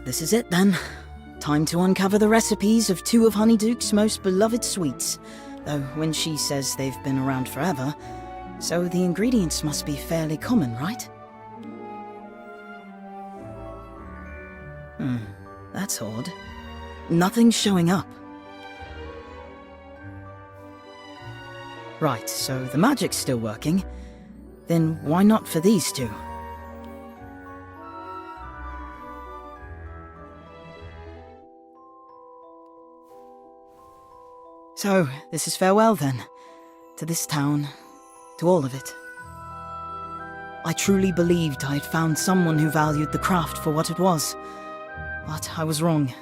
this is it then. Time to uncover the recipes of two of Honeyduke's most beloved sweets. Though when she says they've been around forever, so the ingredients must be fairly common, right? That's odd. Nothing's showing up. Right, so the magic's still working. Then why not for these two? So, this is farewell then. To this town, to all of it. I truly believed I had found someone who valued the craft for what it was. But I was wrong.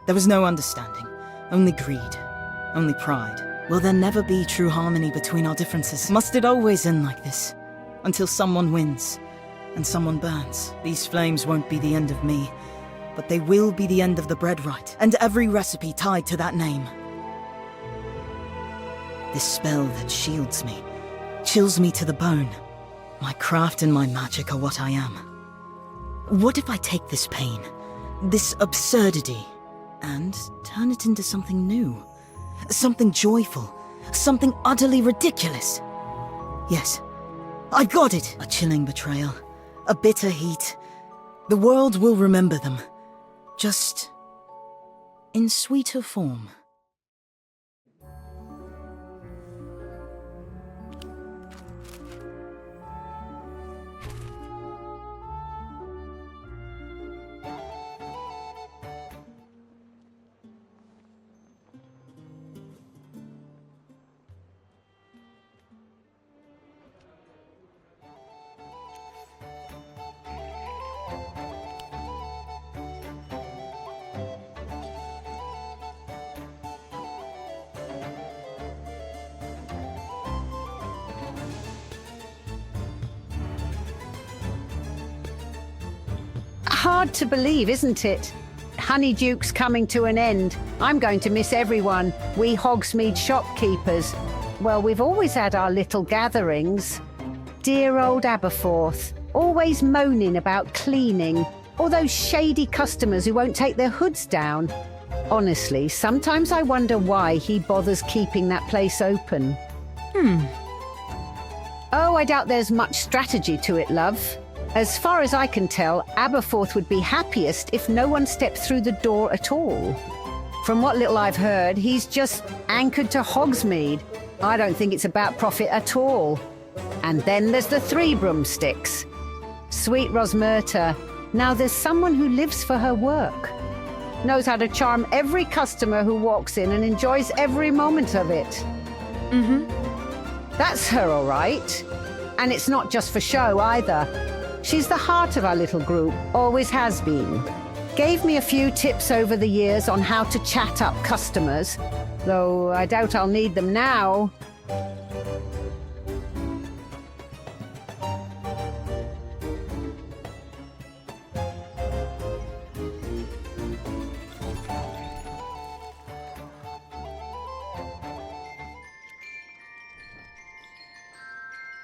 There was no understanding, only greed, only pride. Will there never be true harmony between our differences? Must it always end like this? Until someone wins, and someone burns. These flames won't be the end of me, but they will be the end of the bread rite, and every recipe tied to that name. This spell that shields me, chills me to the bone. My craft and my magic are what I am. What if I take this pain, this absurdity, and turn it into something new? Something joyful, something utterly ridiculous. Yes, I got it! A chilling betrayal, a bitter heat. The world will remember them, just in sweeter form. Hard to believe, isn't it? Honeyduke's coming to an end. I'm going to miss everyone. We Hogsmeade shopkeepers. Well, we've always had our little gatherings. Dear old Aberforth, always moaning about cleaning. All those shady customers who won't take their hoods down. Honestly, sometimes I wonder why he bothers keeping that place open. Oh, I doubt there's much strategy to it, love. As far as I can tell, Aberforth would be happiest if no one stepped through the door at all. From what little I've heard, he's just anchored to Hogsmeade. I don't think it's about profit at all. And then there's the Three Broomsticks. Sweet Rosmerta. Now there's someone who lives for her work. Knows how to charm every customer who walks in and enjoys every moment of it. That's her, all right. And it's not just for show either. She's the heart of our little group, always has been. Gave me a few tips over the years on how to chat up customers, though I doubt I'll need them now.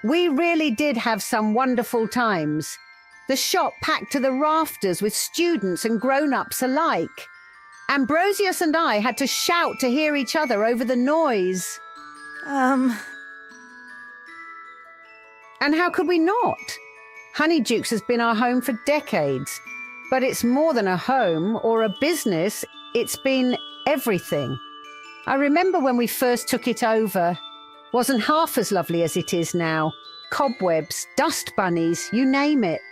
We really did have some wonderful times. The shop packed to the rafters with students and grown-ups alike. Ambrosius and I had to shout to hear each other over the noise. And how could we not? Honeyduke's has been our home for decades. But it's more than a home or a business. It's been everything. I remember when we first took it over. Wasn't half as lovely as it is now. Cobwebs, dust bunnies, you name it.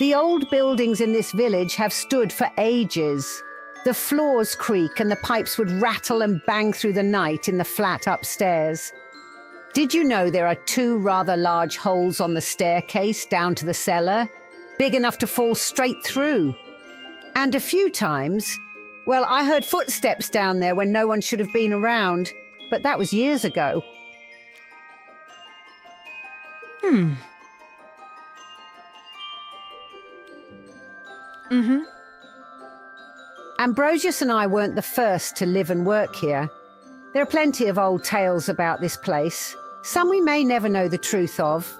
The old buildings in this village have stood for ages. The floors creak and the pipes would rattle and bang through the night in the flat upstairs. Did you know there are 2 rather large holes on the staircase down to the cellar? Big enough to fall straight through. And a few times, well, I heard footsteps down there when no one should have been around, but that was years ago. Ambrosius and I weren't the first to live and work here. There are plenty of old tales about this place. Some we may never know the truth of.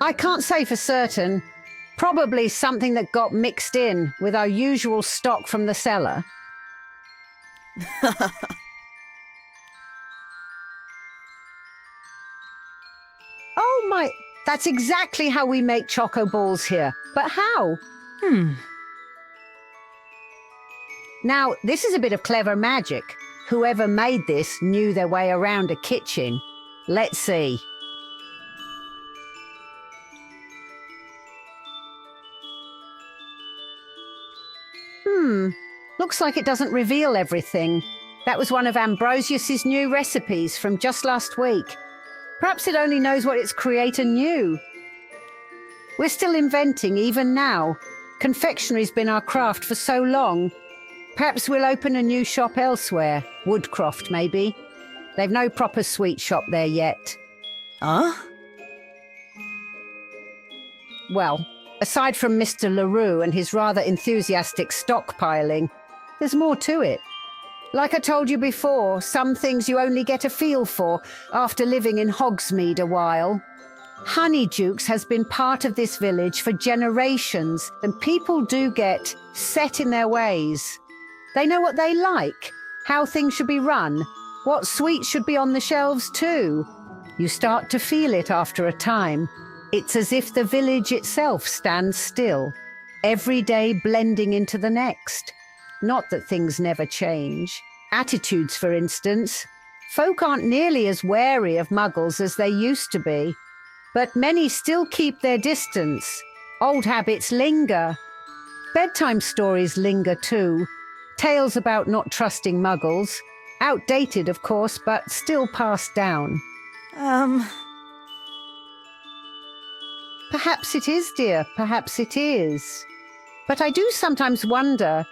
I can't say for certain. Probably something that got mixed in with our usual stock from the cellar. Oh my, that's exactly how we make choco balls here. But how? Now, this is a bit of clever magic. Whoever made this knew their way around a kitchen. Let's see. Looks like it doesn't reveal everything. That was one of Ambrosius's new recipes from just last week. Perhaps it only knows what its creator knew. We're still inventing even now. Confectionery's been our craft for so long. Perhaps we'll open a new shop elsewhere. Woodcroft, maybe. They've no proper sweet shop there yet. Huh? Well, aside from Mr. LaRue and his rather enthusiastic stockpiling, there's more to it. Like I told you before, some things you only get a feel for after living in Hogsmeade a while. Honeydukes has been part of this village for generations, and people do get set in their ways. They know what they like, how things should be run, what sweets should be on the shelves too. You start to feel it after a time. It's as if the village itself stands still, every day blending into the next. Not that things never change. Attitudes, for instance. Folk aren't nearly as wary of muggles as they used to be. But many still keep their distance. Old habits linger. Bedtime stories linger too. Tales about not trusting muggles. Outdated, of course, but still passed down. Perhaps it is, dear. Perhaps it is. But I do sometimes wonder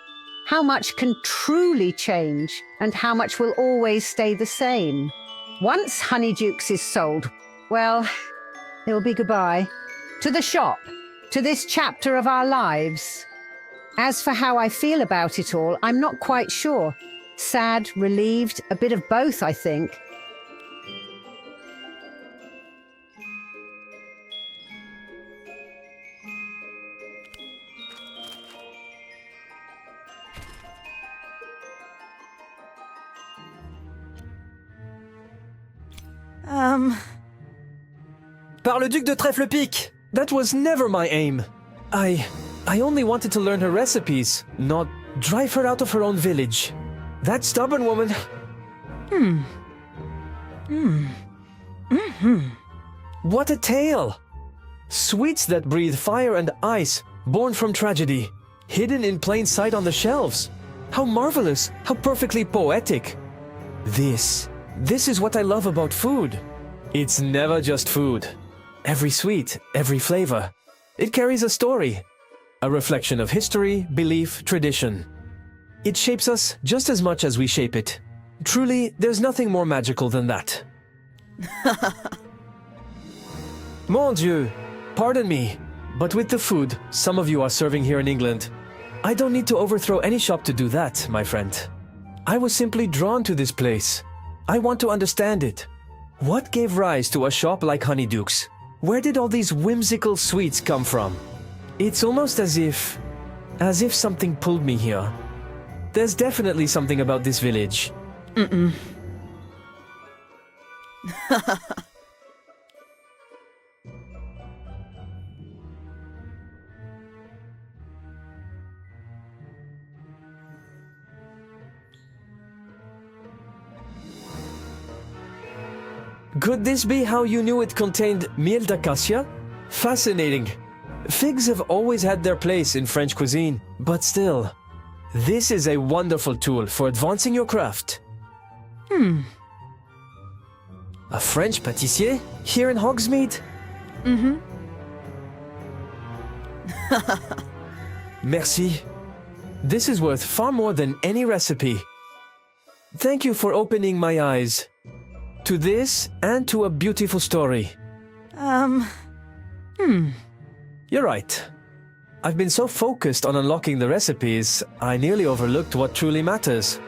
how much can truly change and how much will always stay the same. Once Honeydukes is sold, well, it'll be goodbye. To the shop, to this chapter of our lives. As for how I feel about it all, I'm not quite sure. Sad, relieved, a bit of both, I think. Par le Duc de Trèfle-Pique! That was never my aim. I only wanted to learn her recipes, not drive her out of her own village. That stubborn woman... What a tale! Sweets that breathe fire and ice, born from tragedy, hidden in plain sight on the shelves. How marvelous, how perfectly poetic. This is what I love about food. It's never just food. Every sweet, every flavor. It carries a story, a reflection of history, belief, tradition. It shapes us just as much as we shape it. Truly, there's nothing more magical than that. Mon Dieu, pardon me, but with the food some of you are serving here in England, I don't need to overthrow any shop to do that, my friend. I was simply drawn to this place. I want to understand it. What gave rise to a shop like Honeydukes? Where did all these whimsical sweets come from? It's almost as if something pulled me here. There's definitely something about this village. Could this be how you knew it contained miel d'acacia? Fascinating. Figs have always had their place in French cuisine, but still, this is a wonderful tool for advancing your craft. A French pâtissier here in Hogsmeade? Merci. This is worth far more than any recipe. Thank you for opening my eyes to this and to a beautiful story. You're right. I've been so focused on unlocking the recipes, I nearly overlooked what truly matters.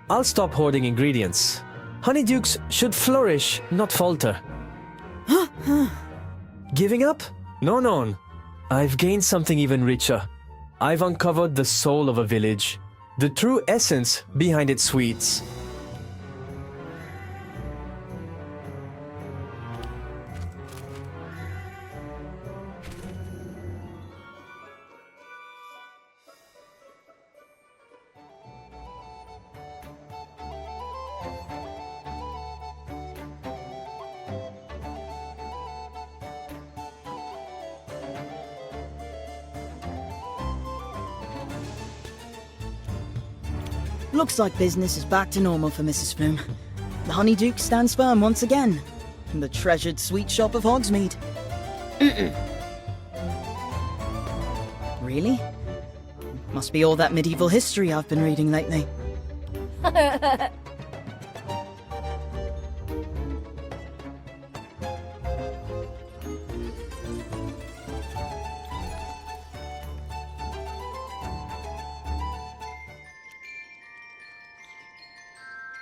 I'll stop hoarding ingredients. Honeydukes should flourish, not falter. Giving up? No, no. I've gained something even richer. I've uncovered the soul of a village, the true essence behind its sweets. Looks like business is back to normal for Mrs. Flume. The Honeyduke stands firm once again. The treasured sweet shop of Hogsmeade. Really? Must be all that medieval history I've been reading lately.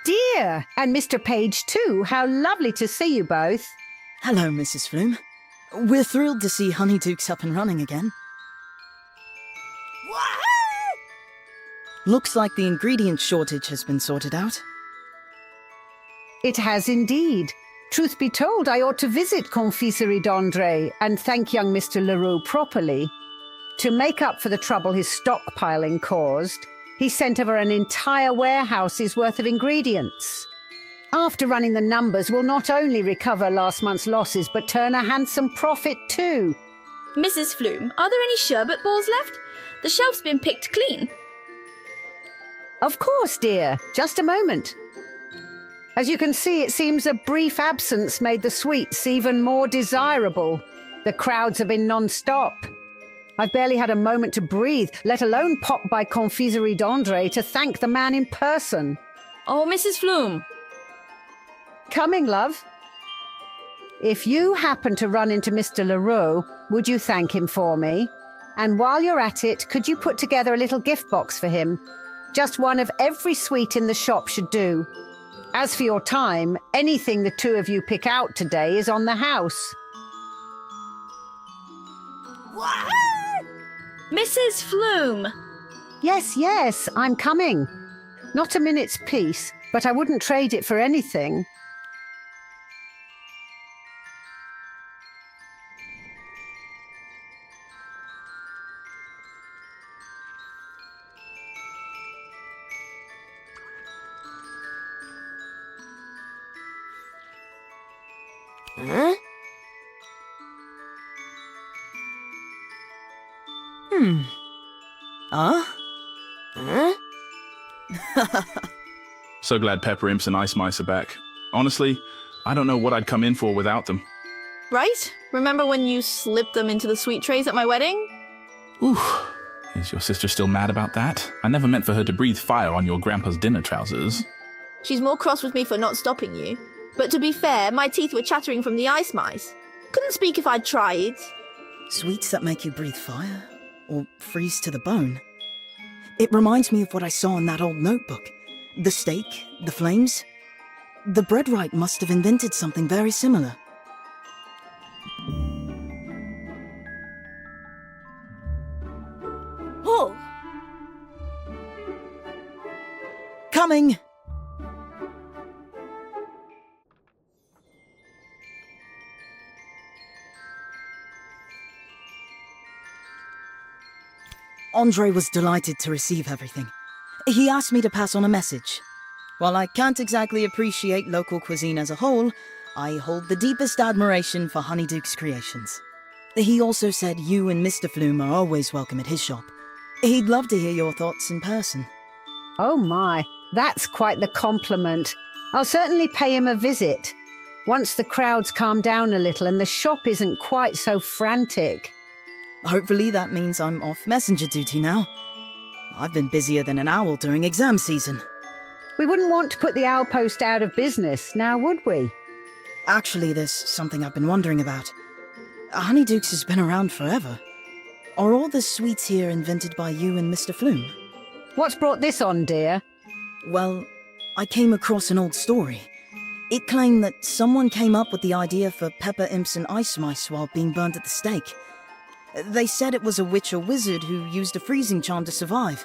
Dear, and Mr. Page too. How lovely to see you both. Hello, Mrs. Flume. We're thrilled to see Honeydukes up and running again. Looks like the ingredient shortage has been sorted out. It has indeed. Truth be told, I ought to visit Confiserie d'André and thank young Mr. Leroux properly. To make up for the trouble his stockpiling caused, he sent over an entire warehouse's worth of ingredients. After running the numbers, we'll not only recover last month's losses, but turn a handsome profit too. Mrs. Flume, are there any sherbet balls left? The shelf's been picked clean. Of course, dear. Just a moment. As you can see, it seems a brief absence made the sweets even more desirable. The crowds have been non-stop. I've barely had a moment to breathe, let alone pop by Confiserie d'André to thank the man in person. Oh, Mrs. Flume. Coming, love. If you happen to run into Mr. Leroux, would you thank him for me? And while you're at it, could you put together a little gift box for him? Just one of every sweet in the shop should do. As for your time, anything the two of you pick out today is on the house. Mrs. Flume. Yes, I'm coming. Not a minute's peace, but I wouldn't trade it for anything. So glad Pepper Imps and Ice Mice are back. Honestly, I don't know what I'd come in for without them. Right? Remember when you slipped them into the sweet trays at my wedding? Ooh, is your sister still mad about that? I never meant for her to breathe fire on your grandpa's dinner trousers. She's more cross with me for not stopping you. But to be fair, my teeth were chattering from the ice mice. Couldn't speak if I'd tried. Sweets that make you breathe fire? Or freeze to the bone? It reminds me of what I saw in that old notebook. The stake, the flames. The breadwright must have invented something very similar. Oh! Coming! Andre was delighted to receive everything. He asked me to pass on a message. While I can't exactly appreciate local cuisine as a whole, I hold the deepest admiration for Honeyduke's creations. He also said you and Mr. Flume are always welcome at his shop. He'd love to hear your thoughts in person. Oh my, that's quite the compliment. I'll certainly pay him a visit. Once the crowds calm down a little and the shop isn't quite so frantic. Hopefully that means I'm off messenger duty now. I've been busier than an owl during exam season. We wouldn't want to put the owl post out of business, now would we? Actually, there's something I've been wondering about. Honeydukes has been around forever. Are all the sweets here invented by you and Mr. Flume? What's brought this on, dear? Well, I came across an old story. It claimed that someone came up with the idea for pepper imps and ice mice while being burned at the stake. They said it was a witch or wizard who used a freezing charm to survive,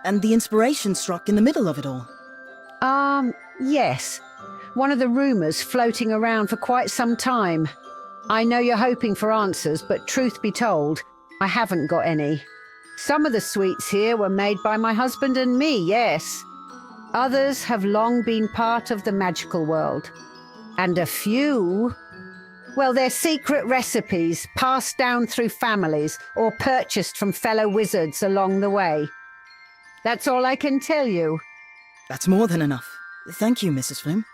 and the inspiration struck in the middle of it all. Yes. One of the rumours floating around for quite some time. I know you're hoping for answers, but truth be told, I haven't got any. Some of the sweets here were made by my husband and me, yes. Others have long been part of the magical world. And a few, well, they're secret recipes passed down through families or purchased from fellow wizards along the way. That's all I can tell you. That's more than enough. Thank you, Mrs. Flume.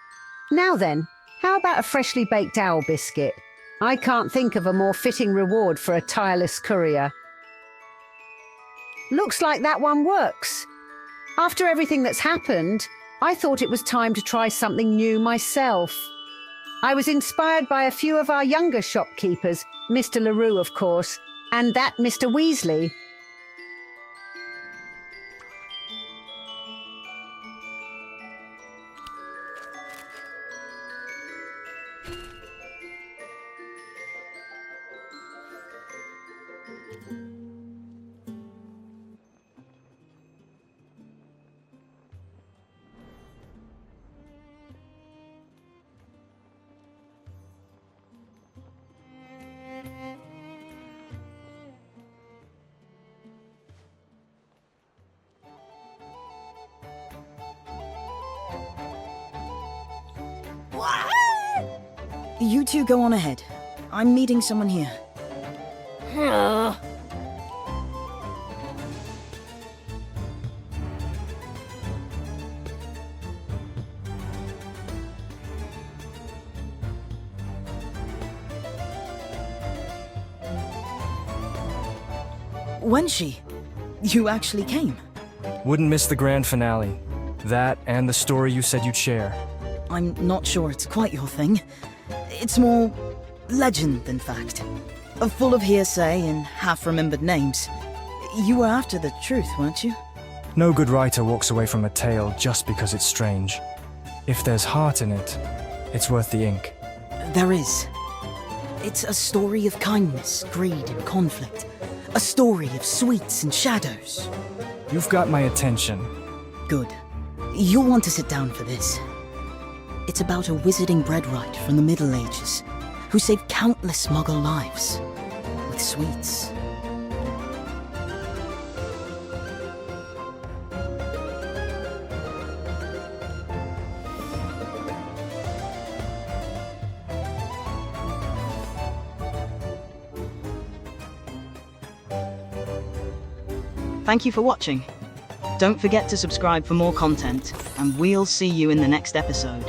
Now then, how about a freshly baked owl biscuit? I can't think of a more fitting reward for a tireless courier. Looks like that one works. After everything that's happened, I thought it was time to try something new myself. I was inspired by a few of our younger shopkeepers, Mr. LaRue, of course, and that Mr. Weasley. You two go on ahead. I'm meeting someone here. Wenshi, you actually came. Wouldn't miss the grand finale. That and the story you said you'd share. I'm not sure it's quite your thing. It's more legend than fact. Full of hearsay and half-remembered names. You were after the truth, weren't you? No good writer walks away from a tale just because it's strange. If there's heart in it, it's worth the ink. There is. It's a story of kindness, greed, and conflict. A story of sweets and shadows. You've got my attention. Good. You'll want to sit down for this. It's about a wizarding breadwright from the Middle Ages who saved countless Muggle lives with sweets. Thank you for watching. Don't forget to subscribe for more content, and we'll see you in the next episode.